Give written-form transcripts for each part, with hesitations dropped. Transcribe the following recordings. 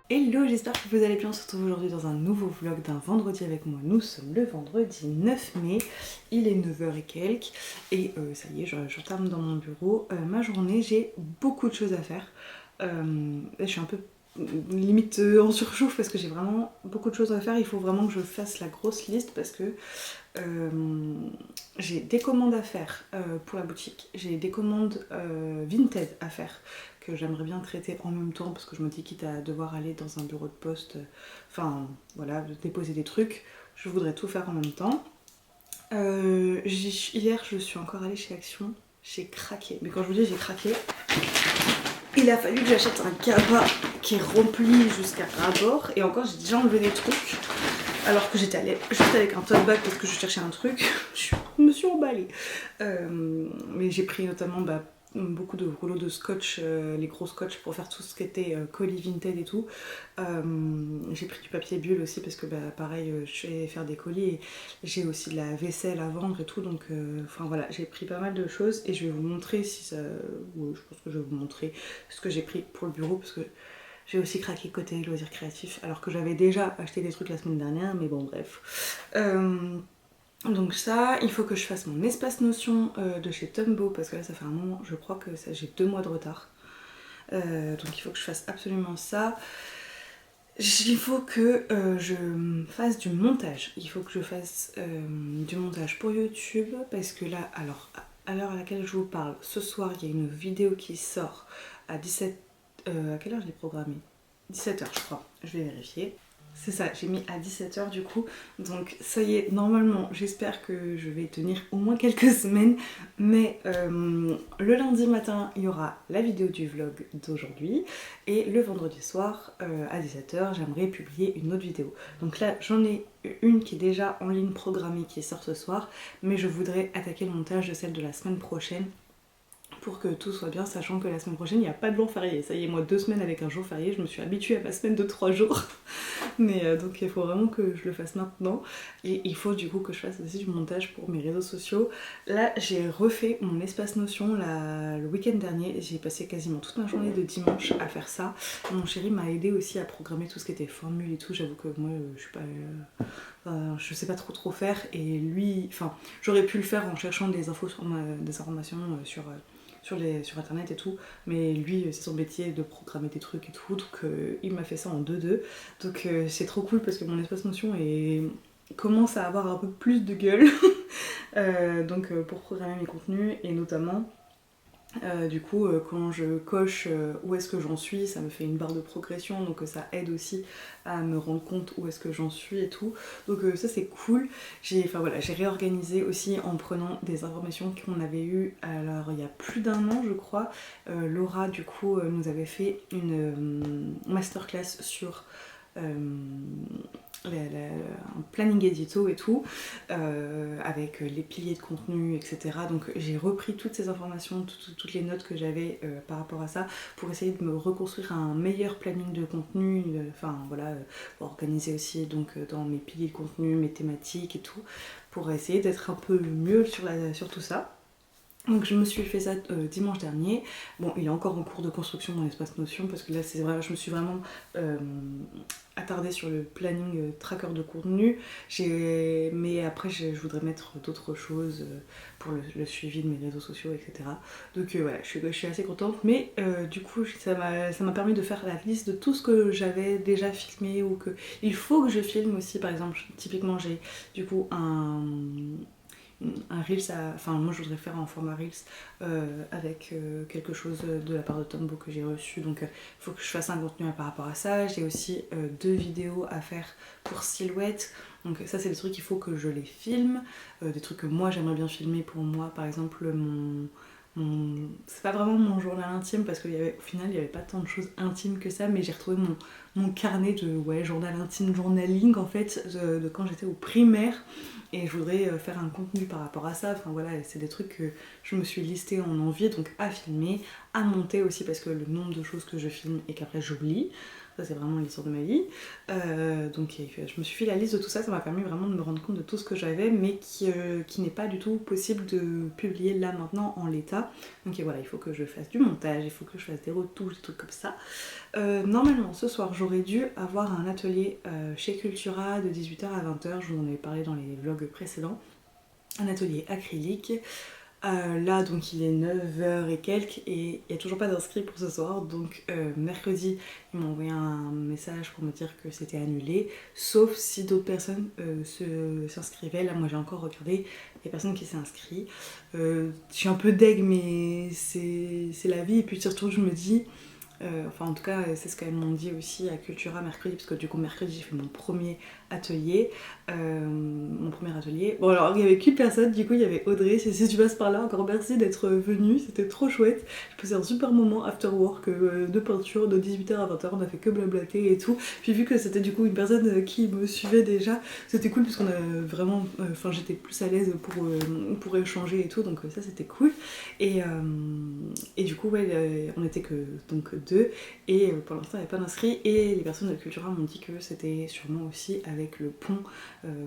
Hello, j'espère que vous allez bien. On se retrouve aujourd'hui dans un nouveau vlog d'un vendredi avec moi. Nous sommes le vendredi 9 mai, il est 9h et quelques et ça y est, j'entame dans mon bureau ma journée. J'ai beaucoup de choses à faire. Je suis un peu limite en surchauffe parce que j'ai vraiment beaucoup de choses à faire. Il faut vraiment que je fasse la grosse liste parce que j'ai des commandes à faire pour la boutique, j'ai des commandes Vinted à faire que j'aimerais bien traiter en même temps parce que je me dis quitte à devoir aller dans un bureau de poste, enfin voilà, déposer des trucs, je voudrais tout faire en même temps. Hier je suis encore allée chez Action, j'ai craqué, mais quand je vous dis j'ai craqué, il a fallu que j'achète un cabas qui est rempli jusqu'à ras-bord et encore j'ai déjà enlevé des trucs alors que j'étais allée juste avec un tote bag parce que je cherchais un truc. Je me suis emballée. Mais j'ai pris notamment beaucoup de rouleaux de scotch, les gros scotch pour faire tout ce qui était colis Vinted et tout. J'ai pris du papier bulle aussi parce que pareil, je vais faire des colis et j'ai aussi de la vaisselle à vendre et tout. Donc enfin voilà, j'ai pris pas mal de choses et je vais vous montrer si ça... Ouais, je pense que je vais vous montrer ce que j'ai pris pour le bureau parce que j'ai aussi craqué côté loisirs créatifs, alors que j'avais déjà acheté des trucs la semaine dernière, mais bon bref. Donc ça, il faut que je fasse mon espace notion de chez Tumbo, parce que là ça fait un moment, je crois que j'ai 2 mois de retard. Donc il faut que je fasse absolument ça. Il faut que je fasse du montage. Il faut que je fasse du montage pour YouTube, parce que là, alors, à l'heure à laquelle je vous parle, ce soir, il y a une vidéo qui sort à 17... à quelle heure je l'ai programmé? 17h je crois, je vais vérifier. C'est ça, j'ai mis à 17h du coup. Donc ça y est, normalement, j'espère que je vais tenir au moins quelques semaines. Mais le lundi matin, il y aura la vidéo du vlog d'aujourd'hui. Et le vendredi soir, à 17h, j'aimerais publier une autre vidéo. Donc là, j'en ai une qui est déjà en ligne programmée, qui sort ce soir. Mais je voudrais attaquer le montage de celle de la semaine prochaine, pour que tout soit bien, sachant que la semaine prochaine il n'y a pas de jour férié. Ça y est, moi 2 semaines avec un jour férié, je me suis habituée à ma semaine de 3 jours. Mais donc il faut vraiment que je le fasse maintenant. Et il faut du coup que je fasse aussi du montage pour mes réseaux sociaux. Là j'ai refait mon espace notion le week-end dernier. J'ai passé quasiment toute ma journée de dimanche à faire ça. Mon chéri m'a aidé aussi à programmer tout ce qui était formule et tout. J'avoue que moi je suis pas... je sais pas trop faire. Et lui... Enfin, j'aurais pu le faire en cherchant des infos sur des informations sur internet et tout, mais lui c'est son métier de programmer des trucs et tout, donc il m'a fait ça en 2-2, donc c'est trop cool parce que mon espace notion commence à avoir un peu plus de gueule. Donc pour programmer mes contenus et notamment du coup quand je coche où est-ce que j'en suis, ça me fait une barre de progression, donc ça aide aussi à me rendre compte où est-ce que j'en suis et tout, donc ça c'est cool. J'ai réorganisé aussi en prenant des informations qu'on avait eues alors il y a plus d'un an je crois. Laura du coup nous avait fait une masterclass sur un planning édito et tout, avec les piliers de contenu, etc. Donc j'ai repris toutes ces informations, toutes les notes que j'avais par rapport à ça, pour essayer de me reconstruire un meilleur planning de contenu, enfin voilà, pour organiser aussi donc dans mes piliers de contenu, mes thématiques et tout, pour essayer d'être un peu mieux sur tout ça. Donc je me suis fait ça dimanche dernier. Bon, il est encore en cours de construction dans l'espace Notion parce que là c'est vrai, je me suis vraiment attardée sur le planning tracker de contenu. Mais après je voudrais mettre d'autres choses pour le suivi de mes réseaux sociaux, etc. Donc voilà, je suis assez contente. Mais du coup ça m'a permis de faire la liste de tout ce que j'avais déjà filmé ou que il faut que je filme aussi. Par exemple, typiquement j'ai du coup un Reels, enfin moi je voudrais faire un format Reels avec quelque chose de la part de Tombo que j'ai reçu, donc il faut que je fasse un contenu par rapport à ça. J'ai aussi 2 vidéos à faire pour Silhouette, donc ça c'est des trucs qu'il faut que je les filme, des trucs que moi j'aimerais bien filmer pour moi, par exemple c'est pas vraiment mon journal intime parce qu'au final il n'y avait pas tant de choses intimes que ça, mais j'ai retrouvé mon carnet de journal intime, journaling en fait, de quand j'étais au primaire, et je voudrais faire un contenu par rapport à ça. Enfin voilà, c'est des trucs que je me suis listée en envie, donc à filmer, à monter aussi parce que le nombre de choses que je filme et qu'après j'oublie. Ça c'est vraiment l'histoire de ma vie. Donc je me suis fait la liste de tout ça, ça m'a permis vraiment de me rendre compte de tout ce que j'avais, mais qui n'est pas du tout possible de publier là maintenant en l'état. Donc voilà, il faut que je fasse du montage, il faut que je fasse des retouches, des trucs comme ça. Normalement ce soir j'aurais dû avoir un atelier chez Cultura de 18h à 20h, je vous en avais parlé dans les vlogs précédents. Un atelier acrylique. Là donc il est 9h et quelques et il n'y a toujours pas d'inscrits pour ce soir, donc mercredi ils m'ont envoyé un message pour me dire que c'était annulé, sauf si d'autres personnes s'inscrivaient. Là moi j'ai encore regardé, il y a personne qui s'est inscrit. Je suis un peu deg mais c'est la vie, et puis surtout je me dis... enfin en tout cas c'est ce qu'elles m'ont dit aussi à Cultura mercredi, parce que du coup mercredi j'ai fait mon premier atelier. Bon alors il y avait qu'une personne, du coup il y avait Audrey, si tu passes par là, encore merci d'être venue, c'était trop chouette. J'ai passé un super moment after work de peinture de 18h à 20h, on a fait que blablater et tout. Puis vu que c'était du coup une personne qui me suivait déjà, c'était cool parce qu'on a vraiment... Enfin j'étais plus à l'aise pour échanger et tout, donc ça c'était cool. Et du coup ouais, on était que donc 2 et pour l'instant il n'y avait pas d'inscrits, et les personnes de Cultura m'ont dit que c'était sûrement aussi avec le pont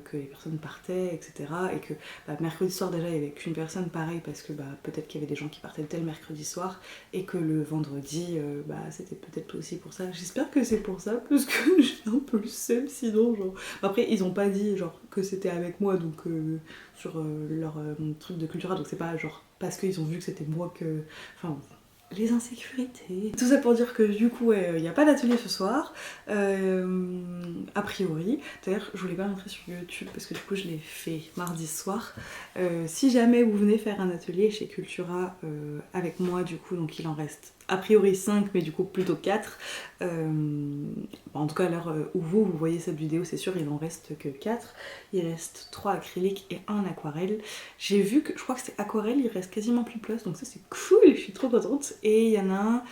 que les personnes partaient, etc. Et que mercredi soir déjà il n'y avait qu'une personne, pareil, parce que peut-être qu'il y avait des gens qui partaient tel mercredi soir, et que le vendredi c'était peut-être aussi pour ça. J'espère que c'est pour ça, parce que j'ai un peu le seum sinon, genre... Après ils ont pas dit genre que c'était avec moi, donc sur leur truc de Cultura, donc c'est pas genre parce qu'ils ont vu que c'était moi que... Enfin les insécurités. Tout ça pour dire que du coup il n'y a pas d'atelier ce soir, a priori. D'ailleurs je voulais pas montrer sur YouTube parce que du coup je l'ai fait mardi soir. Si jamais vous venez faire un atelier chez Cultura avec moi, du coup donc il en reste a priori 5 mais du coup plutôt 4. En tout cas à l'heure où vous voyez cette vidéo c'est sûr il en reste que 4. Il reste 3 acryliques et 1 aquarelle. J'ai vu que je crois que c'est aquarelle, il reste quasiment plus de place, donc ça c'est cool, je suis trop contente. Et il y en a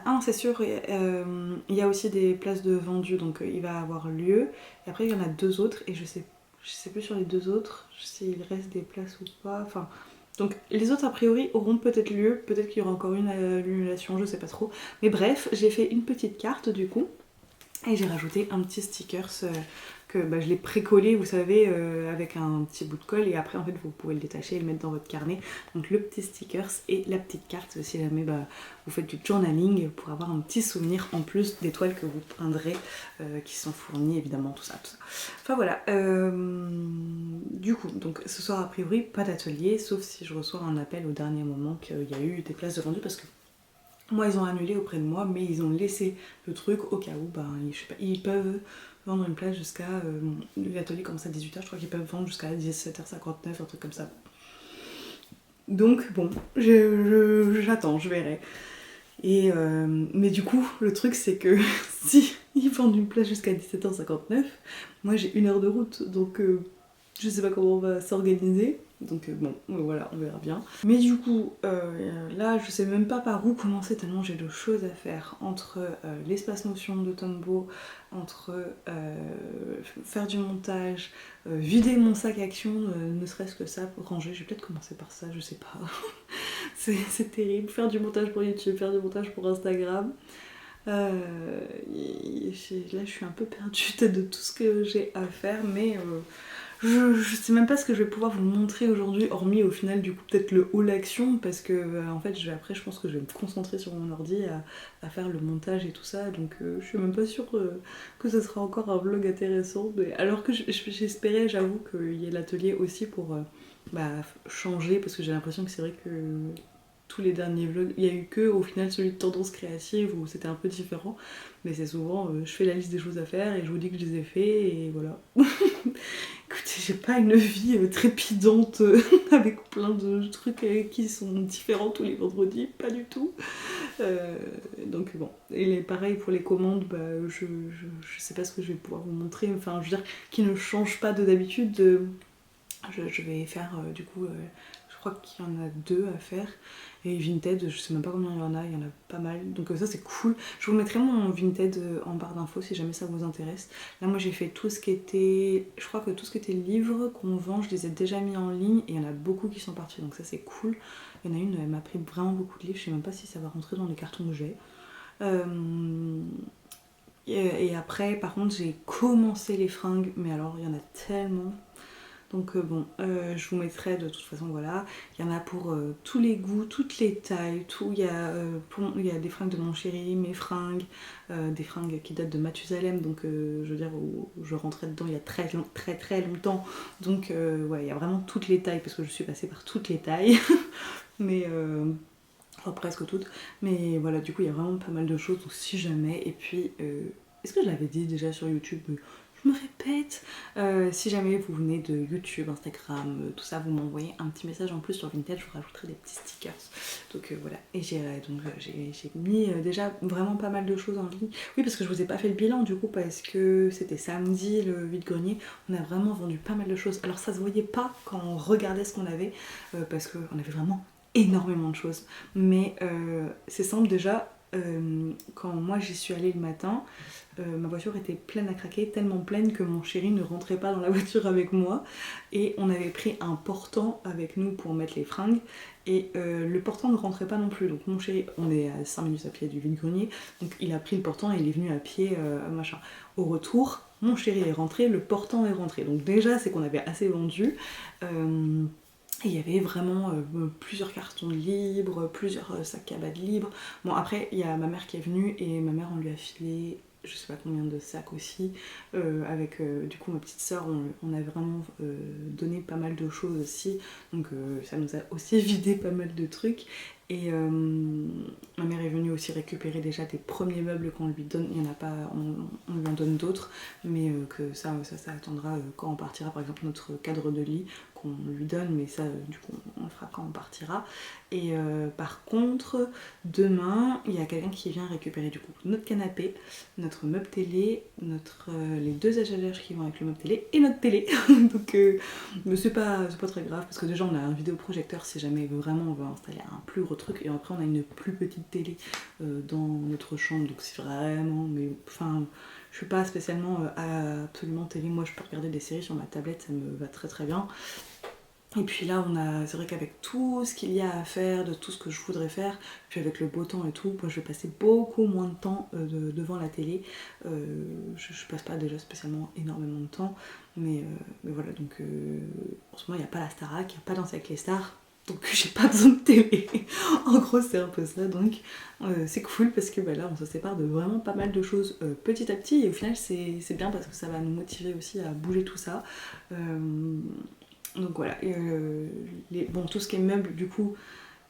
un c'est sûr, il y a aussi des places de vendues, donc il va avoir lieu. Et après il y en a 2 autres et je sais plus sur les 2 autres s'il reste des places ou pas. Enfin, donc les autres a priori auront peut-être lieu, peut-être qu'il y aura encore une annulation, je sais pas trop. Mais bref, j'ai fait une petite carte du coup et j'ai rajouté un petit stickers que je l'ai pré-collé, vous savez, avec un petit bout de colle, et après en fait vous pouvez le détacher et le mettre dans votre carnet. Donc le petit stickers et la petite carte si jamais vous faites du journaling pour avoir un petit souvenir en plus des toiles que vous peindrez qui sont fournies évidemment, tout ça. Enfin voilà, du coup donc ce soir a priori pas d'atelier, sauf si je reçois un appel au dernier moment qu'il y a eu des places de vendues, parce que moi ils ont annulé auprès de moi, mais ils ont laissé le truc au cas où je sais pas, ils peuvent vendre une place jusqu'à... l'atelier commence à 18h, je crois qu'ils peuvent vendre jusqu'à 17h59, un truc comme ça. Donc bon, j'attends, je verrai. Et mais du coup, le truc c'est que si ils vendent une place jusqu'à 17h59, moi j'ai 1 heure de route, donc je sais pas comment on va s'organiser. Donc bon, voilà, on verra bien. Mais du coup, là, je sais même pas par où commencer tellement j'ai de choses à faire. Entre l'espace motion de Tombow, entre faire du montage, vider mon sac action, ne serait-ce que ça, ranger. Je vais peut-être commencer par ça, je sais pas. c'est terrible. Faire du montage pour YouTube, faire du montage pour Instagram. Là, je suis un peu perdue de tout ce que j'ai à faire, mais... je sais même pas ce que je vais pouvoir vous montrer aujourd'hui, hormis au final du coup peut-être le haul action, parce que en fait après je pense que je vais me concentrer sur mon ordi à faire le montage et tout ça, donc je suis même pas sûre que ce sera encore un vlog intéressant, mais alors que j'espérais, j'avoue, qu'il y ait l'atelier aussi pour changer, parce que j'ai l'impression que c'est vrai que tous les derniers vlogs, il y a eu que au final celui de tendance créative où c'était un peu différent, mais c'est souvent je fais la liste des choses à faire et je vous dis que je les ai fait et voilà. Écoutez, j'ai pas une vie trépidante avec plein de trucs qui sont différents tous les vendredis, pas du tout. Donc bon, et pareil pour les commandes, je sais pas ce que je vais pouvoir vous montrer, enfin je veux dire, qui ne change pas de d'habitude. Je vais faire du coup, je crois qu'il y en a 2 à faire. Et Vinted, je sais même pas combien il y en a pas mal. Donc ça c'est cool. Je vous mettrai mon Vinted en barre d'infos si jamais ça vous intéresse. Là moi j'ai fait tout ce qui était... Je crois que tout ce qui était livres qu'on vend, je les ai déjà mis en ligne. Et il y en a beaucoup qui sont partis, donc ça c'est cool. Il y en a une, elle m'a pris vraiment beaucoup de livres. Je sais même pas si ça va rentrer dans les cartons que j'ai. Il Et après, par contre, j'ai commencé les fringues, mais alors il y en a tellement. Donc bon, je vous mettrai de toute façon, voilà. Il y en a pour tous les goûts, toutes les tailles, tout. Il y a des fringues de mon chéri, mes fringues, des fringues qui datent de Mathusalem, donc je veux dire, où je rentrais dedans il y a très longtemps. Donc ouais, il y a vraiment toutes les tailles, parce que je suis passée par toutes les tailles. Mais... enfin, presque toutes. Mais voilà, du coup, il y a vraiment pas mal de choses, donc si jamais. Et puis, est-ce que je l'avais dit déjà sur YouTube? Je me répète. Si jamais vous venez de YouTube, Instagram, tout ça, vous m'envoyez un petit message en plus sur Vinted, je vous rajouterai des petits stickers. Donc voilà. Et j'ai mis déjà vraiment pas mal de choses en ligne. Oui, parce que je vous ai pas fait le bilan du coup, parce que c'était samedi, le vide-grenier. On a vraiment vendu pas mal de choses. Alors ça se voyait pas quand on regardait ce qu'on avait, parce qu'on avait vraiment énormément de choses. Mais c'est simple déjà. Quand moi j'y suis allée le matin, ma voiture était pleine à craquer, tellement pleine que mon chéri ne rentrait pas dans la voiture avec moi, et on avait pris un portant avec nous pour mettre les fringues, et le portant ne rentrait pas non plus. Donc mon chéri, on est à 5 minutes à pied du vide-grenier, donc il a pris le portant et il est venu à pied, machin. Au retour, mon chéri est rentré, le portant est rentré. Donc déjà c'est qu'on avait assez vendu. Et il y avait vraiment plusieurs cartons libres, plusieurs sacs cabades libres. Bon, après, il y a ma mère qui est venue et ma mère, on lui a filé je sais pas combien de sacs aussi. Avec du coup ma petite soeur, on a vraiment donné pas mal de choses aussi. Donc ça nous a aussi vidé pas mal de trucs. Et ma mère est venue aussi récupérer déjà des premiers meubles qu'on lui donne. Il y en a pas, on lui en donne d'autres, mais que ça attendra quand on partira. Par exemple notre cadre de lit qu'on lui donne, mais ça du coup on le fera quand on partira. Et par contre demain il y a quelqu'un qui vient récupérer du coup notre canapé, notre meuble télé, les deux étagères qui vont avec le meuble télé et notre télé. Donc mais c'est pas très grave, parce que déjà on a un vidéoprojecteur si jamais vraiment on veut installer un plus gros truc, et après on a une plus petite télé dans notre chambre, donc c'est vraiment, mais enfin je suis pas spécialement absolument télé. Moi je peux regarder des séries sur ma tablette, ça me va très bien. Et puis là, c'est vrai qu'avec tout ce qu'il y a à faire, de tout ce que je voudrais faire, puis avec le beau temps et tout, moi je vais passer beaucoup moins de temps devant la télé. Je passe pas déjà spécialement énormément de temps, mais voilà, donc en ce moment il n'y a pas la Starac, il n'y a pas Danser avec les stars, donc j'ai pas besoin de télé. En gros, c'est un peu ça, donc c'est cool parce que là on se sépare de vraiment pas mal de choses petit à petit, et au final c'est bien parce que ça va nous motiver aussi à bouger tout ça. Donc voilà, bon, tout ce qui est meubles du coup,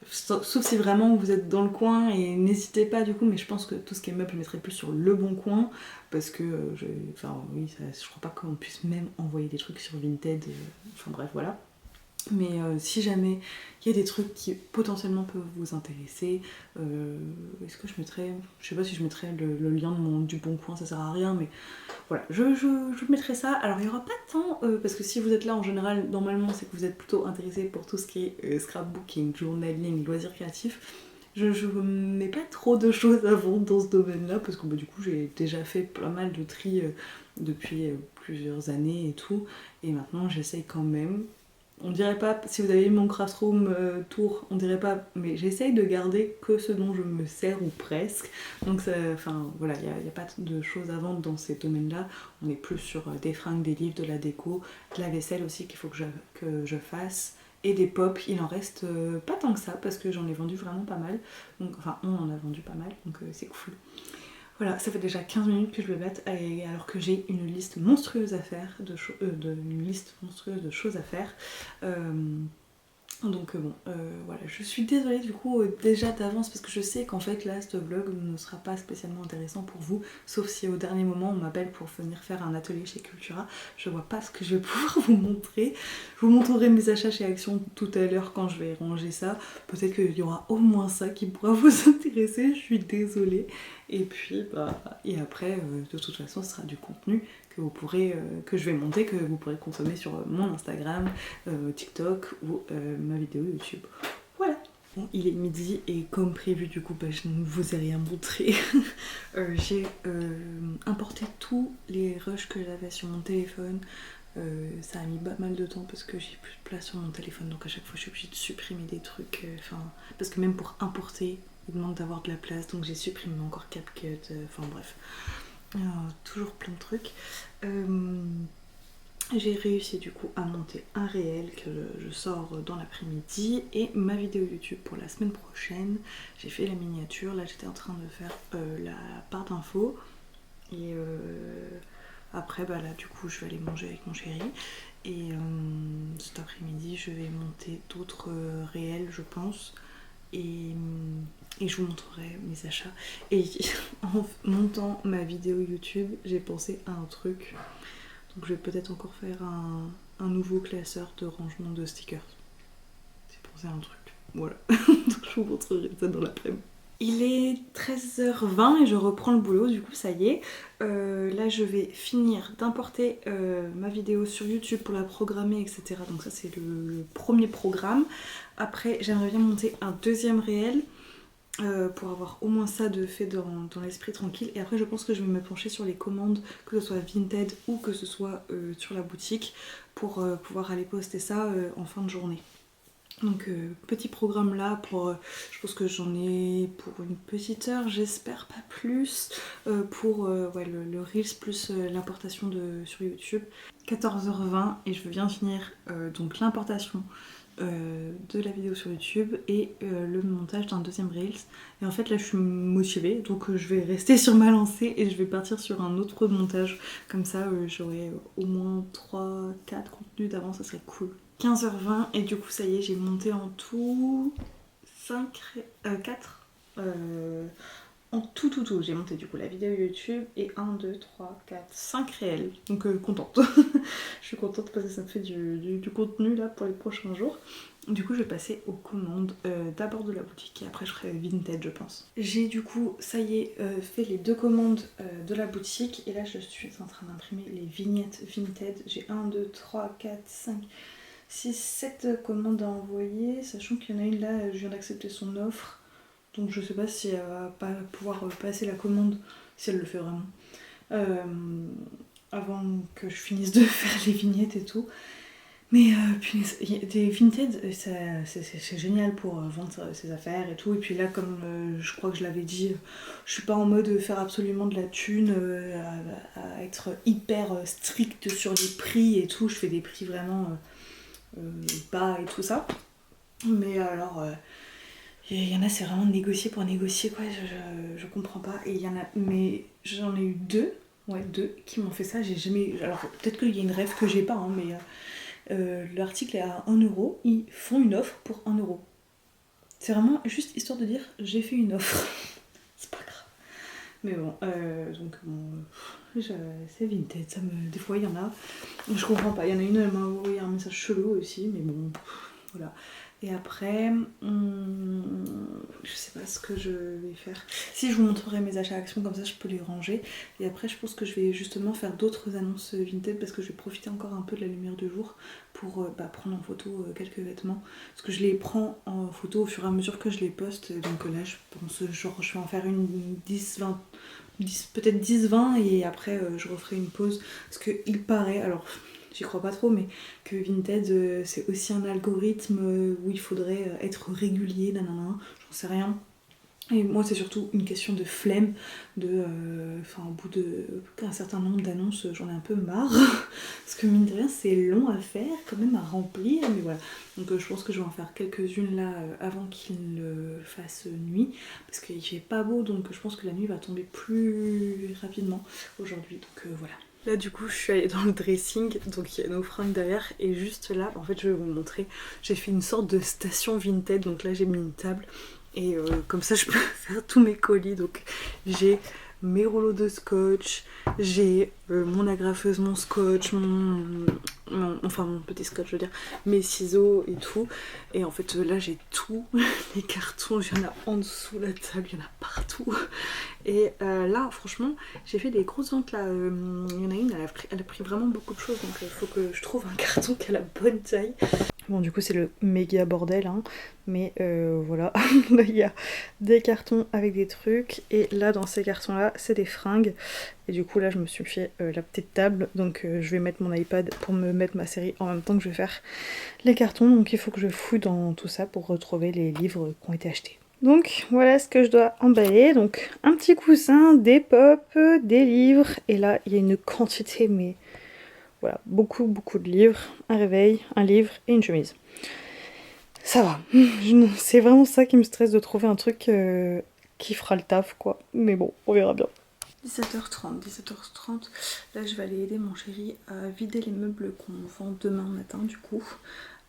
sauf si vraiment vous êtes dans le coin, et n'hésitez pas du coup, mais je pense que tout ce qui est meubles je mettrai plus sur Le Bon Coin, parce que enfin oui, je crois pas qu'on puisse même envoyer des trucs sur Vinted, enfin bref voilà. Mais si jamais il y a des trucs qui potentiellement peuvent vous intéresser, est-ce que je mettrais, je sais pas si je mettrais le lien du Bon Coin, ça sert à rien, mais voilà, je mettrai ça. Alors il y aura pas tant, parce que si vous êtes là en général, normalement c'est que vous êtes plutôt intéressé pour tout ce qui est scrapbooking, journaling, loisirs créatifs. Je mets pas trop de choses à vendre dans ce domaine-là, parce que du coup j'ai déjà fait pas mal de tri depuis plusieurs années et tout, et maintenant j'essaye quand même. On dirait pas, si vous avez eu mon Craftroom tour, on dirait pas, mais j'essaye de garder que ce dont je me sers, ou presque. Donc enfin voilà, il n'y a pas de choses à vendre dans ces domaines-là. On est plus sur des fringues, des livres, de la déco, de la vaisselle aussi qu'il faut que je fasse, et des pops. Il en reste pas tant que ça, parce que j'en ai vendu vraiment pas mal. Donc, enfin, on en a vendu pas mal, donc c'est cool. Voilà, ça fait déjà 15 minutes que je le batte, alors que j'ai une liste monstrueuse à faire, une liste monstrueuse de choses à faire. Donc bon, voilà, je suis désolée du coup déjà d'avance, parce que je sais qu'en fait là, ce vlog ne sera pas spécialement intéressant pour vous, sauf si au dernier moment on m'appelle pour venir faire un atelier chez Cultura. Je vois pas ce que je vais pouvoir vous montrer. Je vous montrerai mes achats chez Action tout à l'heure quand je vais ranger ça. Peut-être qu'il y aura au moins ça qui pourra vous intéresser, je suis désolée. Et puis et après de toute façon ce sera du contenu que je vais monter, que vous pourrez consommer sur mon Instagram, TikTok ou ma vidéo YouTube. Voilà. Bon, il est midi, et comme prévu du coup je ne vous ai rien montré. J'ai importé tous les rushs que j'avais sur mon téléphone. Ça a mis pas mal de temps parce que j'ai plus de place sur mon téléphone, donc à chaque fois je suis obligée de supprimer des trucs, parce que même pour importer il demande d'avoir de la place, donc j'ai supprimé encore CapCut, enfin bref. Toujours plein de trucs. J'ai réussi du coup à monter un réel que je sors dans l'après-midi et ma vidéo YouTube pour la semaine prochaine. J'ai fait la miniature, là j'étais en train de faire la part d'infos et après bah là du coup je vais aller manger avec mon chéri et cet après-midi je vais monter d'autres réels je pense et je vous montrerai mes achats. Et en montant ma vidéo YouTube j'ai pensé à un truc. Donc je vais peut-être encore faire un nouveau classeur de rangement de stickers. C'est pour ça un truc. Voilà. Donc je vous montrerai ça dans l'après-midi. Il est 13h20 et je reprends le boulot, du coup ça y est. Là je vais finir d'importer ma vidéo sur YouTube pour la programmer, etc. Donc ça c'est le premier programme. Après j'aimerais bien monter un deuxième réel. Pour avoir au moins ça de fait dans l'esprit tranquille. Et après je pense que je vais me pencher sur les commandes, que ce soit Vinted ou que ce soit sur la boutique, pour pouvoir aller poster ça en fin de journée. Donc petit programme là pour, je pense que j'en ai pour une petite heure, j'espère pas plus, pour ouais, le Reels plus l'importation sur YouTube. 14h20 et je viens de finir donc l'importation de la vidéo sur YouTube et le montage d'un deuxième Reels. Et en fait là je suis motivée donc je vais rester sur ma lancée et je vais partir sur un autre montage. Comme ça j'aurai au moins 3-4 contenus d'avance, ça serait cool. 15h20 et du coup ça y est j'ai monté en tout 4 en tout j'ai monté du coup la vidéo YouTube et 1, 2, 3, 4, 5 réels. Donc contente. Je suis contente parce que ça me fait du contenu là pour les prochains jours. Du coup je vais passer aux commandes d'abord de la boutique et après je ferai Vinted je pense. J'ai du coup ça y est fait les 2 commandes de la boutique et là je suis en train d'imprimer les vignettes Vinted. J'ai 1, 2, 3, 4, 5, 6, 7 commandes à envoyer, sachant qu'il y en a une là, je viens d'accepter son offre. Donc je sais pas si elle va pas pouvoir passer la commande, si elle le fait vraiment, avant que je finisse de faire les vignettes et tout. Mais punaise, des Vinted, c'est génial pour vendre ses affaires et tout. Et puis là, comme je crois que je l'avais dit, je suis pas en mode faire absolument de la thune, à être hyper stricte sur les prix et tout. Je fais des prix vraiment bas et tout ça. Mais alors... il y en a, c'est vraiment négocier pour négocier, quoi, je comprends pas. Et il y en a, mais j'en ai eu 2, ouais, 2 qui m'ont fait ça. J'ai jamais. Alors peut-être qu'il y a une rêve que j'ai pas, hein, mais l'article est à 1€, ils font une offre pour 1€. C'est vraiment juste histoire de dire j'ai fait une offre. C'est pas grave. Mais bon, donc bon, c'est Vinted, ça me. Des fois il y en a. Je comprends pas. Il y en a une, elle m'a envoyé un message chelou aussi, mais bon, voilà. Et après, je sais pas ce que je vais faire. Si je vous montrerai mes achats Action, comme ça je peux les ranger. Et après je pense que je vais justement faire d'autres annonces Vinted parce que je vais profiter encore un peu de la lumière du jour pour prendre en photo quelques vêtements. Parce que je les prends en photo au fur et à mesure que je les poste. Donc là je pense genre je vais en faire une 10-20, peut-être 10-20 et après je referai une pause. Parce qu'il paraît, alors... j'y crois pas trop, mais que Vinted c'est aussi un algorithme où il faudrait être régulier, nanana, j'en sais rien. Et moi c'est surtout une question de flemme, au bout d'un certain nombre d'annonces j'en ai un peu marre, parce que mine de rien c'est long à faire, quand même à remplir, mais voilà. Donc je pense que je vais en faire quelques-unes là avant qu'il fasse nuit, parce qu'il fait pas beau, donc je pense que la nuit va tomber plus rapidement aujourd'hui, donc voilà. Là du coup je suis allée dans le dressing, donc il y a nos fringues derrière et juste là, en fait je vais vous montrer, j'ai fait une sorte de station Vinted, donc là j'ai mis une table et comme ça je peux faire tous mes colis, donc j'ai mes rouleaux de scotch, j'ai mon agrafeuse, mon scotch, mon petit scotch je veux dire, mes ciseaux et tout. Et en fait là j'ai tout, les cartons, il y en a en dessous la table, il y en a partout. Et là franchement j'ai fait des grosses ventes là, il y en a une, elle a pris vraiment beaucoup de choses, donc il faut que je trouve un carton qui a la bonne taille. Bon du coup c'est le méga bordel hein, mais voilà, là il y a des cartons avec des trucs et là dans ces cartons là c'est des fringues et du coup là je me suis fait la petite table, donc je vais mettre mon iPad pour me mettre ma série en même temps que je vais faire les cartons, donc il faut que je fouille dans tout ça pour retrouver les livres qui ont été achetés. Donc voilà ce que je dois emballer. Donc un petit coussin, des pop, des livres. Et là il y a une quantité, mais voilà, beaucoup de livres. Un réveil, un livre et une chemise. Ça va. C'est vraiment ça qui me stresse, de trouver un truc qui fera le taf quoi. Mais bon, on verra bien. 17h30. Là je vais aller aider mon chéri à vider les meubles qu'on vend demain matin du coup.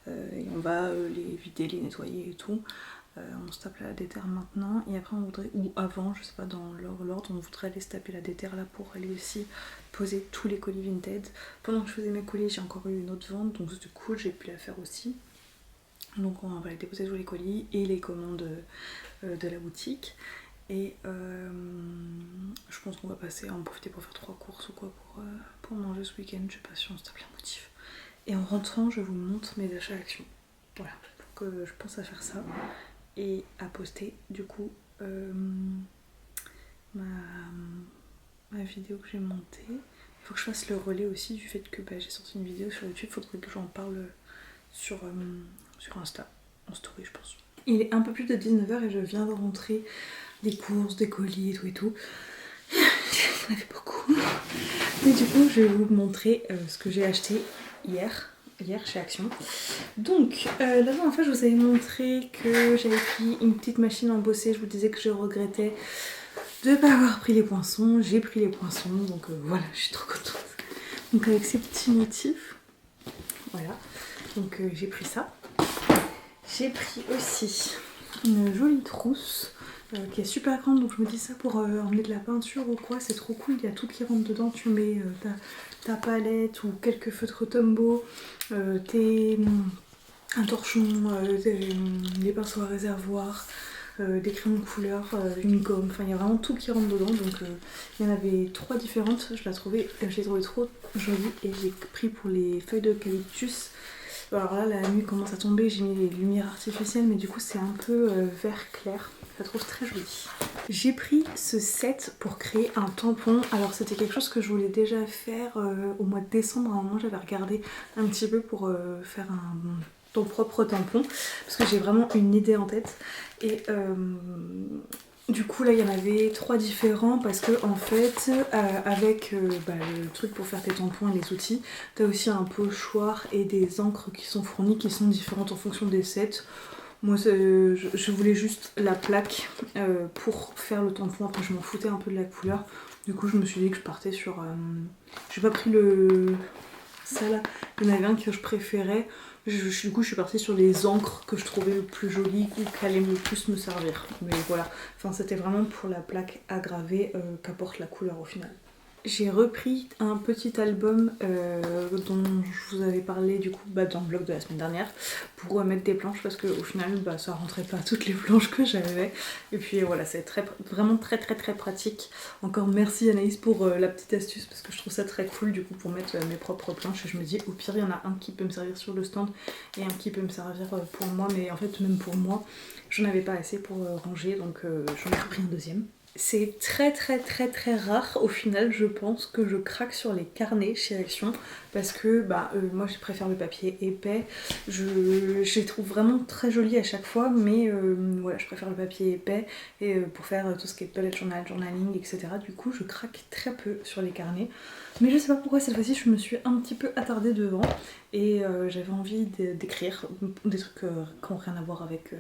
Et on va les vider, les nettoyer et tout. On se tape la déterre maintenant et après on voudrait, ou avant, je sais pas dans l'ordre, on voudrait aller se taper la déterre là pour aller aussi poser tous les colis Vinted. Pendant que je faisais mes colis, j'ai encore eu une autre vente, donc c'était cool, j'ai pu la faire aussi. Donc on va aller déposer tous les colis et les commandes de la boutique. Et je pense qu'on va passer à en profiter pour faire 3 courses ou quoi pour manger ce week-end. Je sais pas si on se tape la motif. Et en rentrant, je vous montre mes achats Action. Voilà, donc je pense à faire ça et à poster du coup ma vidéo que j'ai montée. Il faut que je fasse le relais aussi du fait que j'ai sorti une vidéo sur YouTube. Il faudrait que j'en parle sur Insta, en story je pense. Il est un peu plus de 19h et je viens de rentrer des courses, des colis et tout. J'en avais beaucoup. Et du coup je vais vous montrer ce que j'ai acheté hier chez Action. Donc la dernière fois je vous avais montré que j'avais pris une petite machine à embosser. Je vous disais que je regrettais de ne pas avoir pris les poinçons. J'ai pris les poinçons, donc voilà, je suis trop contente. Donc avec ces petits motifs, voilà, donc j'ai pris ça. J'ai pris aussi une jolie trousse qui est super grande, donc je me dis ça pour emmener de la peinture ou quoi, c'est trop cool, il y a tout qui rentre dedans. Tu mets ta palette ou quelques feutres Tombow, un torchon, des pinceaux à réservoir, des crayons de couleur, une gomme, enfin il y a vraiment tout qui rentre dedans. Donc il y en avait 3 différentes, je l'ai trouvé trop jolie et j'ai pris pour les feuilles d'eucalyptus. Alors là la nuit commence à tomber, j'ai mis les lumières artificielles mais du coup c'est un peu vert clair, je la trouve très jolie. J'ai pris ce set pour créer un tampon. Alors c'était quelque chose que je voulais déjà faire au mois de décembre. À un moment j'avais regardé un petit peu pour faire ton propre tampon parce que j'ai vraiment une idée en tête. Et du coup là il y en avait 3 différents parce que en fait avec le truc pour faire tes tampons et les outils, t'as aussi un pochoir et des encres qui sont fournies qui sont différentes en fonction des sets. Moi je voulais juste la plaque pour faire le tampon, après je m'en foutais un peu de la couleur. Du coup je me suis dit que je partais sur... j'ai pas pris ça là, il y en avait un que je préférais. Du coup je suis partie sur les encres que je trouvais le plus jolies ou qui allaient le plus me servir. Mais voilà, enfin c'était vraiment pour la plaque à graver qu'apporte la couleur au final. J'ai repris un petit album dont je vous avais parlé du coup dans le vlog de la semaine dernière pour mettre des planches parce qu'au final ça rentrait pas toutes les planches que j'avais. Et puis voilà, c'est vraiment très pratique. Encore merci Anaïs pour la petite astuce parce que je trouve ça très cool du coup pour mettre mes propres planches. Et je me dis au pire il y en a un qui peut me servir sur le stand et un qui peut me servir pour moi. Mais en fait même pour moi j'en avais pas assez pour ranger, donc j'en ai repris un deuxième. C'est très rare au final je pense que je craque sur les carnets chez Action parce que moi je préfère le papier épais, je les trouve vraiment très jolis à chaque fois mais voilà je préfère le papier épais et pour faire tout ce qui est bullet journal, journaling etc. Du coup je craque très peu sur les carnets mais je sais pas pourquoi cette fois-ci je me suis un petit peu attardée devant et j'avais envie d'écrire des trucs qui n'ont rien à voir avec...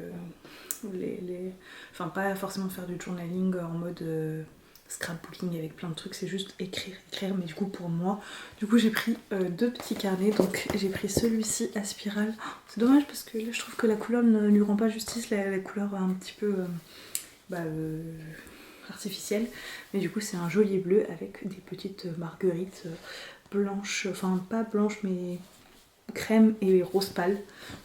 Enfin pas forcément faire du journaling en mode scrapbooking avec plein de trucs, c'est juste écrire mais du coup pour moi du coup j'ai pris 2 petits carnets. Donc j'ai pris celui-ci à spirale. C'est dommage parce que là je trouve que la couleur ne lui rend pas justice, la couleur un petit peu artificielle, mais du coup c'est un joli bleu avec des petites marguerites blanches, enfin pas blanches mais crème et rose pâle.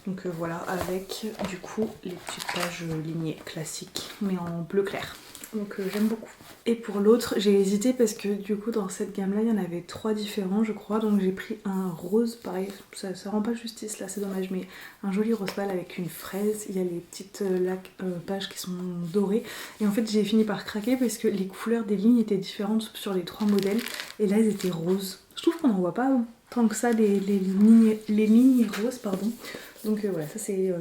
Donc voilà, avec du coup les petites pages lignées classiques mais en bleu clair. Donc j'aime beaucoup. Et pour l'autre j'ai hésité parce que du coup dans cette gamme là il y en avait 3 différents je crois. Donc j'ai pris un rose, pareil ça rend pas justice là, c'est dommage, mais un joli rose pâle avec une fraise. Il y a les petites pages qui sont dorées et en fait j'ai fini par craquer parce que les couleurs des lignes étaient différentes sur les 3 modèles et là elles étaient roses. Je trouve qu'on n'en voit pas tant que ça les lignes roses pardon. Donc voilà, ça c'est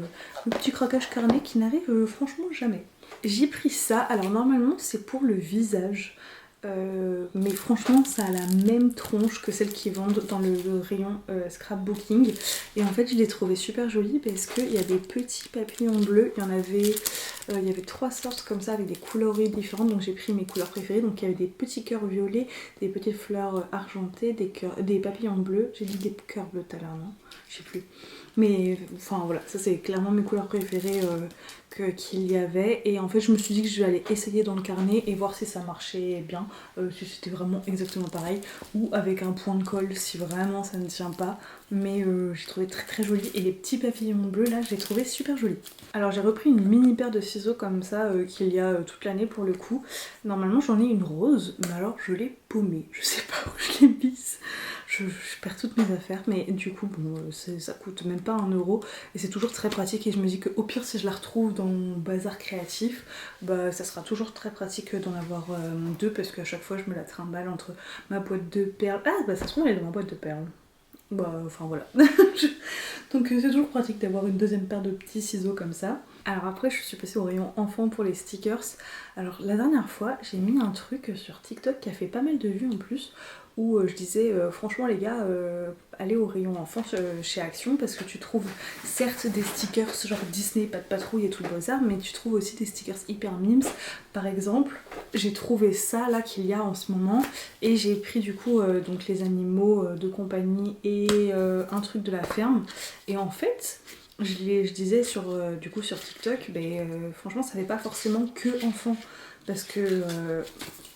le petit craquage carnet qui n'arrive franchement jamais. J'ai pris ça, alors normalement c'est pour le visage. Mais franchement ça a la même tronche que celles qui vendent dans le rayon scrapbooking, et en fait je l'ai trouvé super jolie parce qu'il y a des petits papillons bleus, il y avait 3 sortes comme ça avec des coloris différentes, donc j'ai pris mes couleurs préférées. Donc il y avait des petits cœurs violets, des petites fleurs argentées, des papillons bleus, j'ai dit des cœurs bleus tout à l'heure, non? Je sais plus. Mais enfin voilà, ça c'est clairement mes couleurs préférées qu'il y avait. Et en fait je me suis dit que je vais aller essayer dans le carnet et voir si ça marchait bien, si c'était vraiment exactement pareil, ou avec un point de colle si vraiment ça ne tient pas. Mais j'ai trouvé très très joli, et les petits papillons bleus là j'ai trouvé super jolis. Alors j'ai repris une mini paire de ciseaux comme ça qu'il y a toute l'année pour le coup. Normalement j'en ai une rose, mais alors je l'ai paumée, je sais pas où je l'ai mise. Je perds toutes mes affaires, mais du coup bon, ça coûte même pas 1 € et c'est toujours très pratique, et je me dis qu'au pire si je la retrouve dans mon bazar créatif, bah ça sera toujours très pratique d'en avoir 2, parce qu'à chaque fois je me la trimballe entre ma boîte de perles. Ah bah ça se trouve elle est dans ma boîte de perles. Bah enfin voilà. Donc c'est toujours pratique d'avoir une deuxième paire de petits ciseaux comme ça. Alors après je suis passée au rayon enfant pour les stickers. Alors la dernière fois j'ai mis un truc sur TikTok qui a fait pas mal de vues en plus, où je disais franchement les gars, allez au rayon enfant chez Action, parce que tu trouves certes des stickers genre Disney, pas de patrouille et tout le bazar, mais tu trouves aussi des stickers hyper mimes. Par exemple j'ai trouvé ça là qu'il y a en ce moment, et j'ai pris du coup donc les animaux de compagnie et un truc de la ferme. Et en fait je disais du coup sur TikTok, franchement ça fait pas forcément que enfant, parce que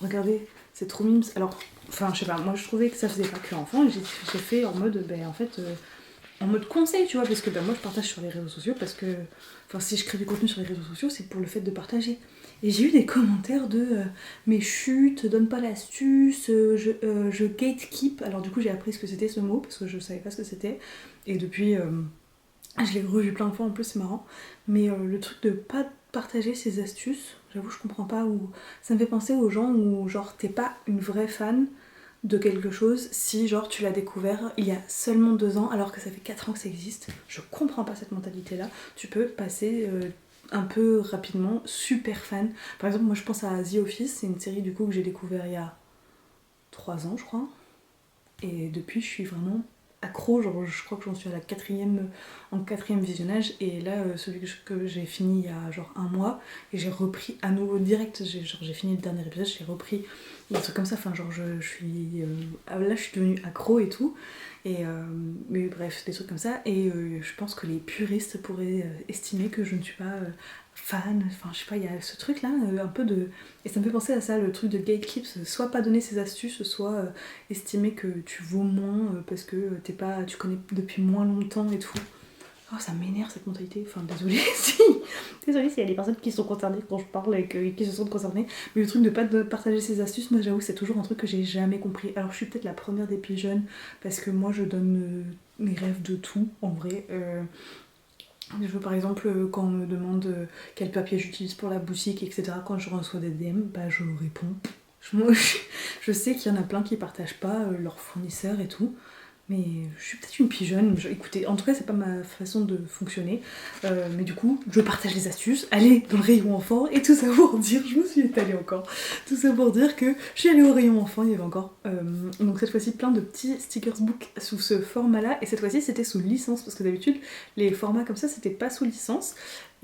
regardez c'est trop mimes. Alors enfin je sais pas, moi je trouvais que ça faisait pas que enfant, et j'ai fait en mode en fait en mode conseil, tu vois, parce que moi je partage sur les réseaux sociaux, parce que enfin si je crée du contenu sur les réseaux sociaux c'est pour le fait de partager. Et j'ai eu des commentaires de mais chut, donne pas l'astuce, je gatekeep. Alors du coup j'ai appris ce que c'était ce mot, parce que je savais pas ce que c'était, et depuis je l'ai revu plein de fois en plus, c'est marrant. Mais le truc de pas partager ses astuces, j'avoue je comprends pas, ou ça me fait penser aux gens où genre t'es pas une vraie fan de quelque chose si genre tu l'as découvert il y a seulement 2 ans alors que ça fait 4 ans que ça existe. Je comprends pas cette mentalité là. Tu peux passer un peu rapidement super fan. Par exemple moi je pense à The Office, c'est une série du coup que j'ai découvert il y a 3 ans je crois. Et depuis je suis vraiment accro, genre je crois que j'en suis à la en quatrième visionnage, et là celui que j'ai fini il y a genre 1 mois, et j'ai repris à nouveau direct, j'ai fini le dernier épisode, j'ai repris des trucs comme ça, enfin genre je suis là je suis devenue accro et tout, et mais bref des trucs comme ça, et je pense que les puristes pourraient estimer que je ne suis pas fan, enfin je sais pas, il y a ce truc là un peu de, et ça me fait penser à ça, le truc de gatekeep, soit pas donner ses astuces, soit estimer que tu vaux moins parce que tu connais depuis moins longtemps et tout. Oh ça m'énerve cette mentalité, enfin désolée désolée s'il y a des personnes qui sont concernées quand je parle et qui se sentent concernées, mais le truc de pas partager ses astuces, moi j'avoue c'est toujours un truc que j'ai jamais compris. Alors je suis peut-être la première des pigeonnes, parce que moi je donne mes rêves de tout en vrai. Je veux par exemple quand on me demande quel papier j'utilise pour la boutique, etc., quand je reçois des DM, bah je réponds. Je sais qu'il y en a plein qui partagent pas leurs fournisseurs et tout, mais je suis peut-être une pigeonne. Écoutez, en tout cas c'est pas ma façon de fonctionner, mais du coup je partage les astuces, allez dans le rayon enfant, et tout ça pour dire, je me suis étalée encore, tout ça pour dire que je suis allée au rayon enfant, il y avait encore donc cette fois-ci plein de petits stickers book sous ce format là, et cette fois-ci c'était sous licence, parce que d'habitude les formats comme ça c'était pas sous licence.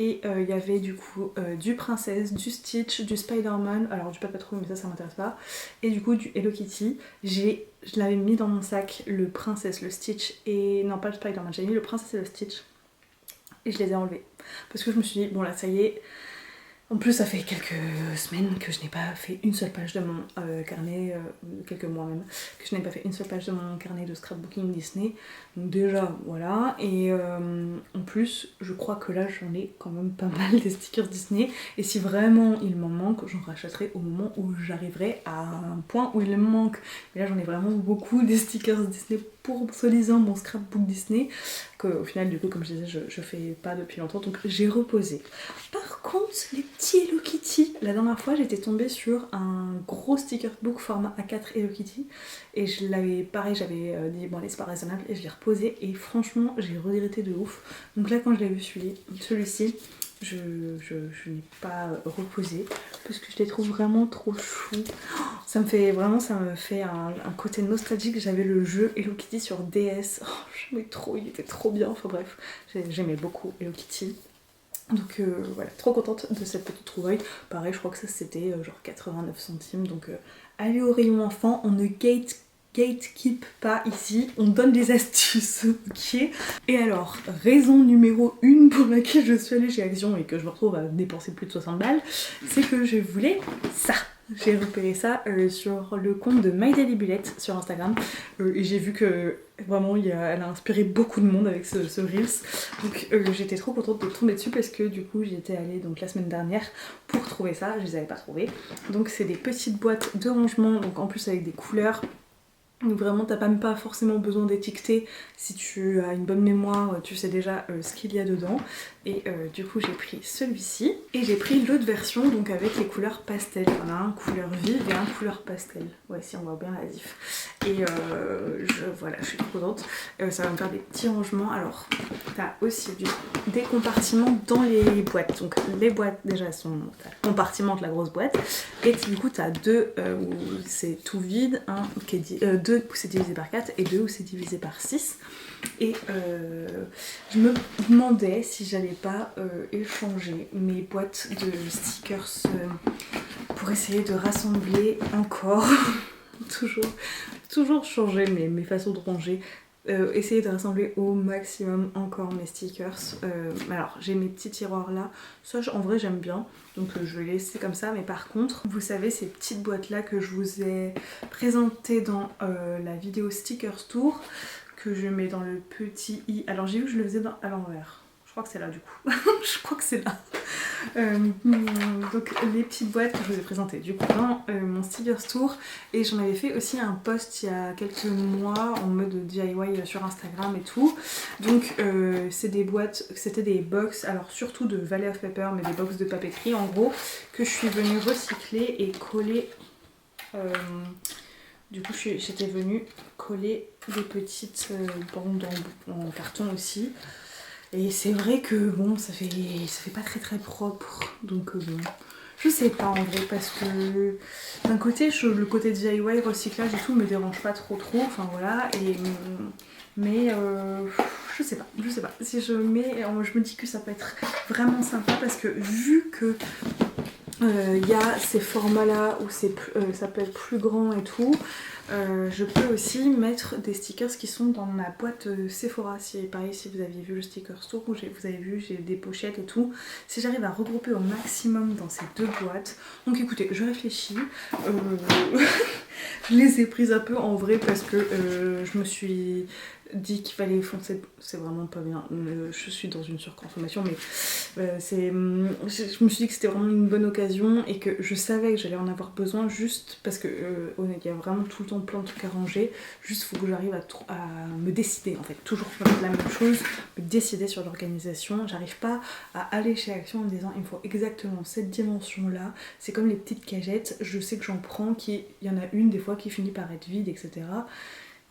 Et il y avait du coup du Princesse, du Stitch, du Spider-Man, alors du Pat Patrouille mais ça m'intéresse pas, et du coup du Hello Kitty. Je l'avais mis dans mon sac, le Princesse, le Stitch, et non pas le Spider-Man, j'avais mis le Princesse et le Stitch, et je les ai enlevés. Parce que je me suis dit, bon là ça y est, en plus ça fait quelques semaines que je n'ai pas fait une seule page de mon carnet, quelques mois même, que je n'ai pas fait une seule page de mon carnet de scrapbooking Disney. Donc déjà voilà, et en plus je crois que là j'en ai quand même pas mal des stickers Disney, et si vraiment il m'en manque, j'en rachèterai au moment où j'arriverai à un point où il me manque. Mais là j'en ai vraiment beaucoup des stickers Disney pour soi-disant mon scrapbook Disney, qu'au final du coup comme je disais je fais pas depuis longtemps, donc j'ai reposé. Par contre les petits Hello Kitty, la dernière fois j'étais tombée sur un gros sticker book format A4 Hello Kitty et je l'avais, pareil j'avais dit bon allez c'est pas raisonnable et je l'ai reposé et franchement j'ai regretté de ouf. Donc là quand je l'ai vu celui-ci, je n'ai pas reposé parce que je les trouve vraiment trop choux. Ça me fait un côté nostalgique. J'avais le jeu Hello Kitty sur DS. Oh, j'aimais trop, il était trop bien. Enfin bref, j'aimais beaucoup Hello Kitty. Donc voilà, trop contente de cette petite trouvaille. Pareil, je crois que ça c'était genre 89 centimes. Donc allez au rayon enfant, on ne gatekeep pas ici, on donne des astuces, ok. Et alors, raison numéro 1 pour laquelle je suis allée chez Action et que je me retrouve à dépenser plus de 60 balles, c'est que je voulais ça. J'ai repéré ça sur le compte de My Daily Bullet sur Instagram et j'ai vu que vraiment elle a inspiré beaucoup de monde avec ce Reels. Donc j'étais trop contente de tomber dessus parce que du coup j'y étais allée donc la semaine dernière pour trouver ça, je les avais pas trouvés. Donc c'est des petites boîtes de rangement, donc en plus avec des couleurs. Donc vraiment t'as même pas forcément besoin d'étiqueter, si tu as une bonne mémoire tu sais déjà ce qu'il y a dedans. Et du coup j'ai pris celui-ci et j'ai pris l'autre version donc avec les couleurs pastel. On a un couleur vive et un couleur pastel. Ouais si on voit bien la diff. Et voilà je suis trop contente. Ça va me faire des petits rangements. Alors t'as aussi des compartiments dans les boîtes. Donc les boîtes déjà sont compartimentent la grosse boîte. Et du coup t'as deux où c'est tout vide, un qui est deux où c'est divisé par 4 et deux où c'est divisé par 6. Et je me demandais si j'allais pas échanger mes boîtes de stickers pour essayer de rassembler encore, toujours changer mes façons de ranger. Essayer de rassembler au maximum encore mes stickers. Alors j'ai mes petits tiroirs là, ça en vrai j'aime bien, donc je vais les laisser comme ça. Mais par contre, vous savez ces petites boîtes là que je vous ai présentées dans la vidéo Stickers Tour, que je mets dans le petit i. Alors j'ai vu que je le faisais à l'envers. Je crois que c'est là du coup. Je crois que c'est là. Donc les petites boîtes que je vous ai présentées du coup dans mon Stickers Tour. Et j'en avais fait aussi un post il y a quelques mois en mode DIY sur Instagram et tout. Donc c'est des boîtes, c'était des box, alors surtout de Valley of Paper, mais des box de papeterie en gros, que je suis venue recycler et coller. Du coup j'étais venue coller des petites bandes en carton aussi. Et c'est vrai que bon ça fait pas très propre. Donc bon, je sais pas en vrai parce que d'un côté le côté DIY, recyclage et tout me dérange pas trop. Enfin voilà. Mais je sais pas. Si je me dis que ça peut être vraiment sympa parce que vu que y a ces formats là où ça peut être plus grand et tout. Je peux aussi mettre des stickers qui sont dans ma boîte Sephora. Pareil, si vous aviez vu le sticker store où vous avez vu j'ai des pochettes et tout. Si j'arrive à regrouper au maximum dans ces deux boîtes. Donc écoutez, je réfléchis. Je les ai prises un peu en vrai parce que je me suis dit qu'il fallait foncer. C'est vraiment pas bien. Je suis dans une surconsommation, mais je me suis dit que c'était vraiment une bonne occasion et que je savais que j'allais en avoir besoin juste parce que il y a vraiment tout le temps plein de trucs à ranger. Juste faut que j'arrive à me décider en fait. Toujours faire la même chose, me décider sur l'organisation. J'arrive pas à aller chez Action en me disant il me faut exactement cette dimension là. C'est comme les petites cagettes. Je sais que j'en prends, il y en a une des fois qui finit par être vide, etc.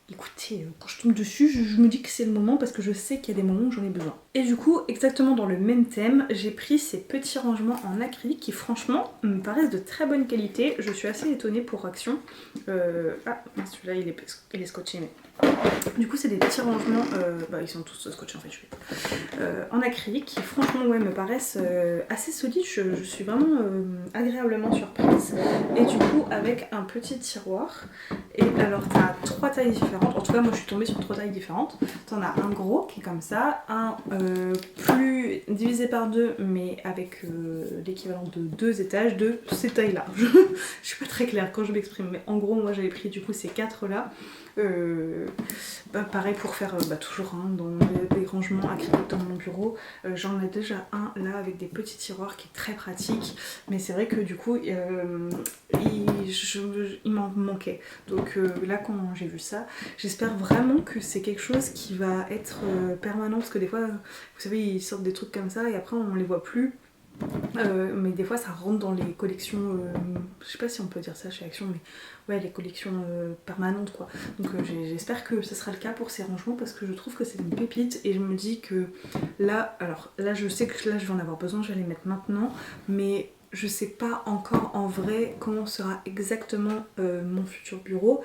Écoutez, quand je tombe dessus, je me dis que c'est le moment parce que je sais qu'il y a des moments où j'en ai besoin. Et du coup, exactement dans le même thème, j'ai pris ces petits rangements en acrylique qui franchement me paraissent de très bonne qualité. Je suis assez étonnée pour Action. Ah, celui-là il est scotché, mais... Du coup c'est des petits rangements, ils sont tous scotchés en fait, en acrylique qui franchement ouais, me paraissent assez solides. Je suis vraiment agréablement surprise. Et du coup avec un petit tiroir. Et alors t'as 3 tailles différentes, en tout cas moi je suis tombée sur 3 tailles différentes. T'en as un gros qui est comme ça, un plus divisé par 2 mais avec l'équivalent de 2 étages de ces tailles là. Je suis pas très claire quand je m'exprime, mais en gros moi j'avais pris du coup ces 4 là. Pareil pour faire toujours dans les rangements acryliques dans mon bureau. J'en ai déjà un là avec des petits tiroirs qui est très pratique, mais c'est vrai que du coup il m'en manquait. Donc là quand j'ai vu ça, j'espère vraiment que c'est quelque chose qui va être permanent, parce que des fois vous savez ils sortent des trucs comme ça et après on les voit plus. Mais des fois ça rentre dans les collections, je sais pas si on peut dire ça chez Action, mais ouais, les collections permanentes quoi. Donc j'espère que ce sera le cas pour ces rangements, parce que je trouve que c'est une pépite et je me dis que là, alors là je sais que là je vais en avoir besoin, je vais les mettre maintenant, mais je sais pas encore en vrai comment sera exactement mon futur bureau,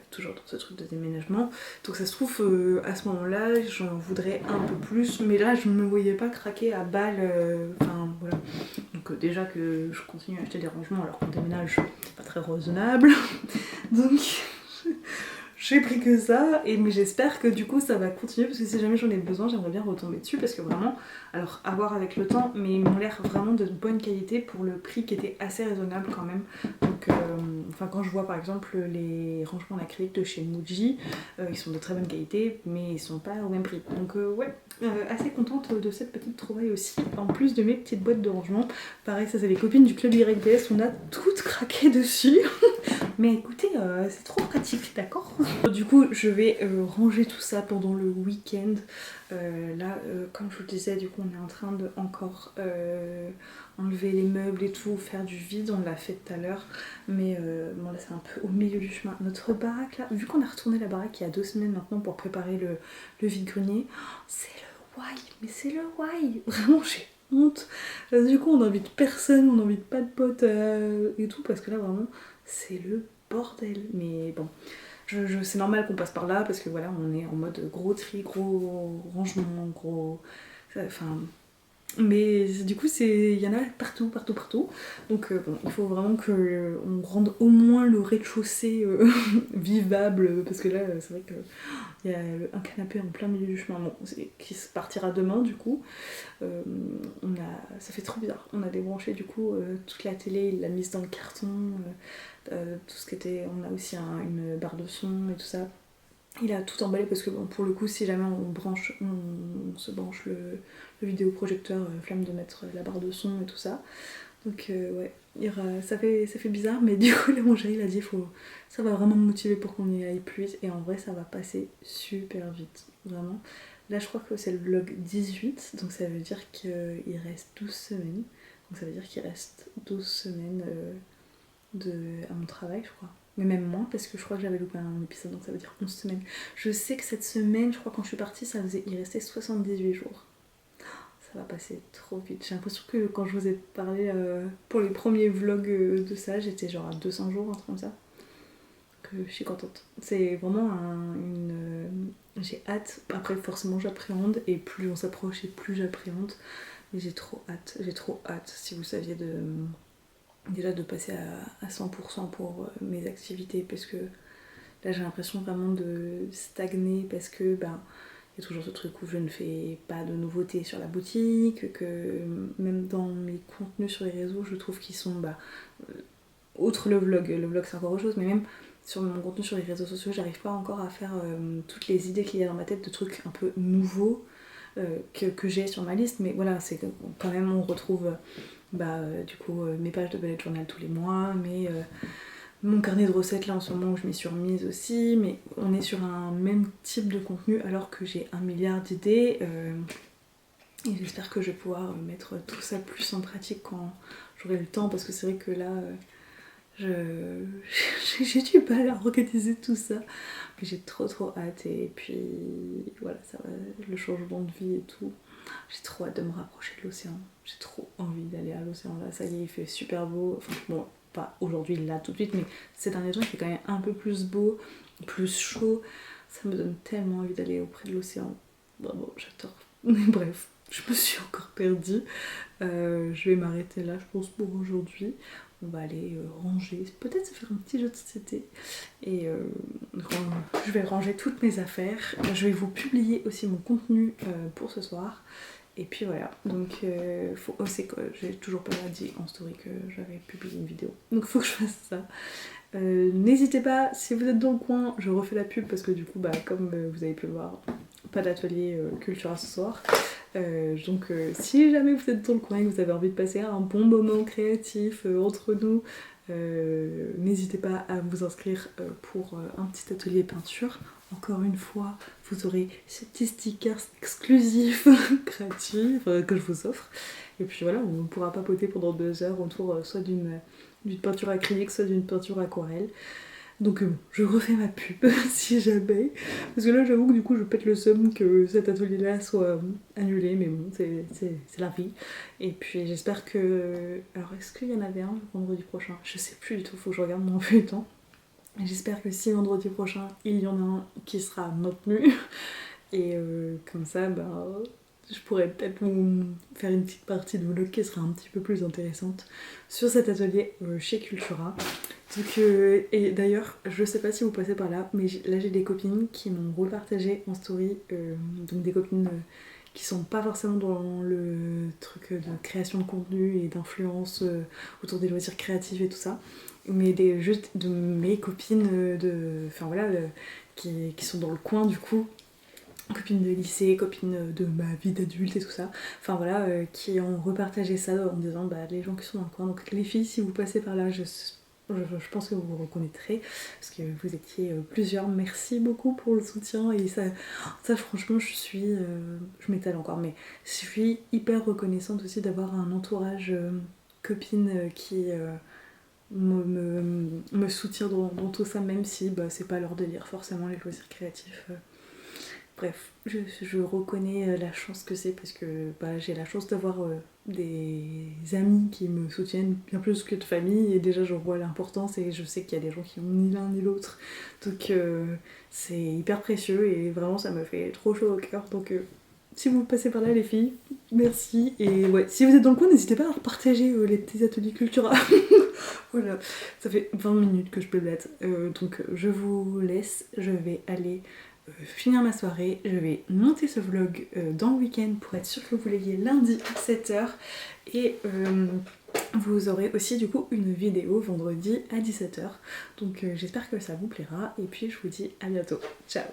toujours dans ce truc de déménagement. Donc ça se trouve à ce moment-là j'en voudrais un peu plus, mais là je me voyais pas craquer à balle, enfin voilà. Donc déjà que je continue à acheter des rangements alors qu'on déménage, c'est pas très raisonnable. Donc j'ai pris que ça, mais j'espère que du coup ça va continuer, parce que si jamais j'en ai besoin, j'aimerais bien retomber dessus, parce que vraiment, alors à voir avec le temps, mais ils m'ont l'air vraiment de bonne qualité pour le prix qui était assez raisonnable quand même. Donc quand je vois par exemple les rangements en acrylique de chez Muji, ils sont de très bonne qualité, mais ils sont pas au même prix. Donc ouais, assez contente de cette petite trouvaille aussi, en plus de mes petites boîtes de rangement. Pareil, ça c'est les copines du club YPS, on a toutes craqué dessus. Mais écoutez, c'est trop pratique, d'accord? Du coup, je vais ranger tout ça pendant le week-end. Là, comme je vous le disais, du coup, on est en train de encore enlever les meubles et tout, faire du vide. On l'a fait tout à l'heure. Mais bon, là, c'est un peu au milieu du chemin. Notre baraque, là, vu qu'on a retourné la baraque il y a 2 semaines maintenant pour préparer le vide-grenier, c'est le why, mais c'est le why. Vraiment, j'ai honte. Du coup, on n'invite personne, on n'invite pas de potes et tout, parce que là, vraiment, c'est le bordel. Mais bon, c'est normal qu'on passe par là, parce que voilà, on est en mode gros tri, gros rangement, gros... Enfin... Mais du coup, il y en a partout, partout, partout. Donc bon, il faut vraiment qu'on rende au moins le rez-de-chaussée vivable, parce que là, c'est vrai qu'il y a un canapé en plein milieu du chemin, bon, qui se partira demain du coup. Ça fait trop bizarre. On a débranché du coup toute la télé, il l'a mise dans le carton, tout ce qui était. On a aussi une barre de son et tout ça. Il a tout emballé parce que bon, pour le coup, si jamais on se branche le vidéoprojecteur, flamme de mettre la barre de son et tout ça. Donc ouais, ça fait bizarre, mais du coup, mon chéri il a dit ça va vraiment me motiver pour qu'on y aille plus. Et en vrai, ça va passer super vite, vraiment. Là, je crois que c'est le vlog 18, donc ça veut dire qu'il reste 12 semaines. Donc ça veut dire qu'il reste 12 semaines à mon travail, je crois. Mais même moins, parce que je crois que j'avais loupé un épisode, donc ça veut dire 11 semaines. Je sais que cette semaine, je crois quand je suis partie, il restait 78 jours. Ça va passer trop vite. J'ai l'impression que quand je vous ai parlé pour les premiers vlogs de ça, j'étais genre à 200 jours, un truc comme ça. Que je suis contente. C'est vraiment j'ai hâte. Après, forcément, j'appréhende, et plus on s'approche et plus j'appréhende. Mais j'ai trop hâte. J'ai trop hâte. Si vous saviez déjà de passer à 100% pour mes activités, parce que là, j'ai l'impression vraiment de stagner, parce que il y a toujours ce truc où je ne fais pas de nouveautés sur la boutique, que même dans mes contenus sur les réseaux, je trouve qu'ils sont outre le vlog c'est encore autre chose, mais même sur mon contenu sur les réseaux sociaux, j'arrive pas encore à faire toutes les idées qu'il y a dans ma tête de trucs un peu nouveaux que j'ai sur ma liste. Mais voilà, c'est quand même, on retrouve du coup mes pages de bullet journal tous les mois, mon carnet de recettes là en ce moment où je m'y suis remise aussi, mais on est sur un même type de contenu alors que j'ai 1 milliard d'idées, et j'espère que je vais pouvoir mettre tout ça plus en pratique quand j'aurai le temps, parce que c'est vrai que là j'ai du mal à organiser tout ça, mais j'ai trop hâte. Et puis voilà, ça va, le changement de vie et tout, j'ai trop hâte de me rapprocher de l'océan. J'ai trop envie d'aller à l'océan là, ça y est, il fait super beau, enfin bon, pas aujourd'hui là tout de suite, mais ces derniers jours il fait quand même un peu plus beau, plus chaud, ça me donne tellement envie d'aller auprès de l'océan. Vraiment, j'adore. Mais bref, je me suis encore perdue. Je vais m'arrêter là, je pense, pour aujourd'hui. On va aller ranger, peut-être se faire un petit jeu de société. Et je vais ranger toutes mes affaires. Je vais vous publier aussi mon contenu pour ce soir. Et puis voilà, donc c'est que j'ai toujours pas dit en story que j'avais publié une vidéo, donc faut que je fasse ça. N'hésitez pas, si vous êtes dans le coin, je refais la pub parce que du coup, comme vous avez pu le voir, pas d'atelier Cultura ce soir. Donc si jamais vous êtes dans le coin et que vous avez envie de passer un bon moment créatif entre nous, n'hésitez pas à vous inscrire pour un petit atelier peinture. Encore une fois, vous aurez ces petits stickers exclusifs gratuits que je vous offre. Et puis voilà, on pourra papoter pendant 2 heures autour soit d'une peinture acrylique, soit d'une peinture aquarelle. Donc je refais ma pub si jamais. Parce que là j'avoue que du coup je pète le seum que cet atelier-là soit annulé, mais bon, c'est la vie. Et puis j'espère que... Alors est-ce qu'il y en avait un vendredi prochain? Je sais plus du tout, faut que je regarde mon emploi du temps. J'espère que si vendredi prochain il y en a un qui sera maintenu. Et comme ça, je pourrais peut-être vous faire une petite partie de vlog qui sera un petit peu plus intéressante sur cet atelier chez Cultura. Donc, et d'ailleurs, je sais pas si vous passez par là, mais là j'ai des copines qui m'ont repartagé en story, donc des copines qui sont pas forcément dans le truc de création de contenu et d'influence autour des loisirs créatifs et tout ça, mais juste de mes copines qui sont dans le coin du coup, copines de lycée, copines de ma vie d'adulte et tout ça, qui ont repartagé ça en disant les gens qui sont dans le coin, donc les filles si vous passez par là, je pense que vous vous reconnaîtrez parce que vous étiez plusieurs. Merci beaucoup pour le soutien et ça franchement je m'étale encore, mais je suis hyper reconnaissante aussi d'avoir un entourage copine qui me soutient dans tout ça, même si c'est pas leur délire forcément les loisirs créatifs. Bref, je reconnais la chance que c'est parce que j'ai la chance d'avoir des amis qui me soutiennent bien plus que de famille, et déjà j'en vois l'importance et je sais qu'il y a des gens qui n'ont ni l'un ni l'autre, donc c'est hyper précieux et vraiment ça me fait trop chaud au cœur. Donc si vous passez par là les filles, merci, et ouais, si vous êtes dans le coin n'hésitez pas à partager les petits ateliers Cultura. Voilà, ça fait 20 minutes que je blablate, donc je vous laisse, je vais aller finir ma soirée, je vais monter ce vlog dans le week-end pour être sûr que vous l'ayez lundi à 7h, et vous aurez aussi du coup une vidéo vendredi à 17h, donc j'espère que ça vous plaira et puis je vous dis à bientôt, ciao.